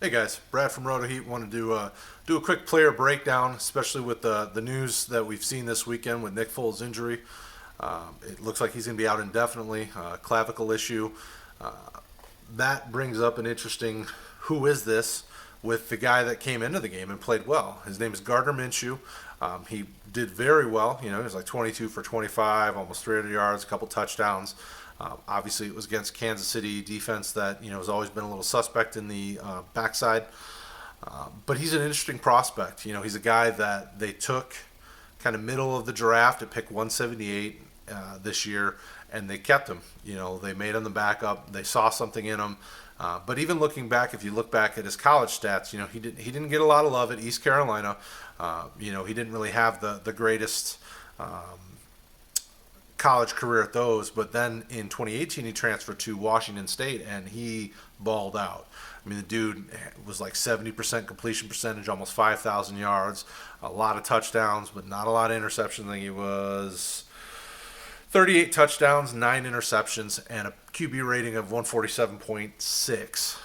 Hey guys, Brad from RotoHeat. Want to do a quick player breakdown, especially with the news that we've seen this weekend with Nick Foles' injury. It looks like he's going to be out indefinitely, clavicle issue. Uh, that brings up an interesting who is this with the guy that came into the game and played well. His name is Gardner Minshew. He did very well. He was like 22 for 25, almost 300 yards, a couple touchdowns. Obviously, it was against Kansas City defense that has always been a little suspect in the backside. But he's an interesting prospect. He's a guy that they took kind of middle of the draft at pick 178 this year, and they kept him. They made him the backup. They saw something in him. But even looking back, if you look back at his college stats, he didn't get a lot of love at East Carolina. He didn't really have the greatest college career at those, but then in 2018 he transferred to Washington State and he balled out. I mean, the dude was like 70% completion percentage, almost 5,000 yards, a lot of touchdowns, but not a lot of interceptions. I think he was 38 touchdowns, 9 interceptions, and a QB rating of 147.6.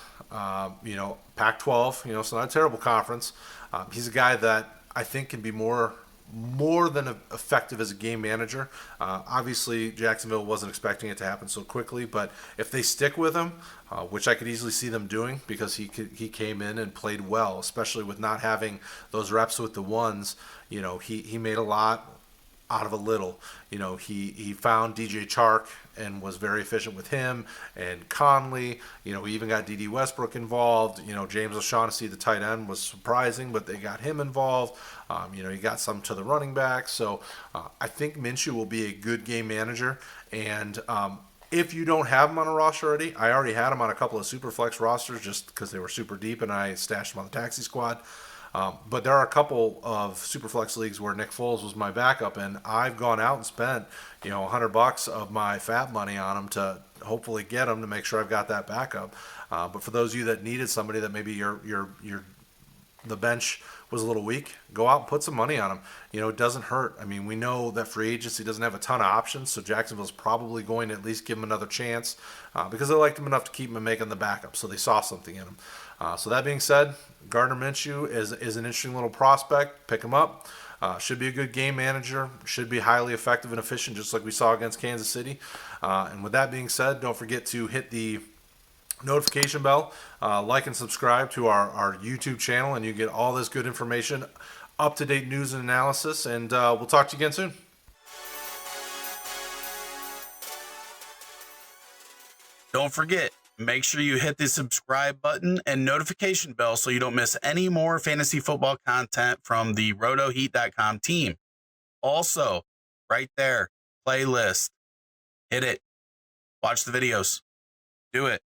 Pac-12, so not a terrible conference. He's a guy that I think can be more than effective as a game manager. Obviously, Jacksonville wasn't expecting it to happen so quickly, but if they stick with him, which I could easily see them doing because he came in and played well, especially with not having those reps with the ones. He made a lot out of a little. He found DJ Chark and was very efficient with him and Conley. He even got D.D. Westbrook involved. James O'Shaughnessy, the tight end, was surprising, but they got him involved. He got some to the running back. So I think Minshew will be a good game manager. And if you don't have him on a roster already, I already had him on a couple of Superflex rosters just because they were super deep, and I stashed him on the taxi squad. But there are a couple of Superflex leagues where Nick Foles was my backup, and I've gone out and spent $100 of my fat money on him to hopefully get him to make sure I've got that backup. But for those of you that needed somebody that maybe the bench was a little weak, go out and put some money on him. It doesn't hurt. I mean, we know that free agency doesn't have a ton of options, so Jacksonville's probably going to at least give him another chance because they liked him enough to keep him and make him the backup, so they saw something in him. So that being said, Gardner Minshew is an interesting little prospect. Pick him up. Should be a good game manager. Should be highly effective and efficient, just like we saw against Kansas City. And with that being said, don't forget to hit the notification bell, like and subscribe to our YouTube channel, and you get all this good information, up-to-date news and analysis, and we'll talk to you again soon. Don't forget, make sure you hit the subscribe button and notification bell so you don't miss any more fantasy football content from the RotoHeat.com team. Also, right there, playlist. Hit it. Watch the videos. Do it.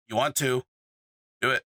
You want to. Do it.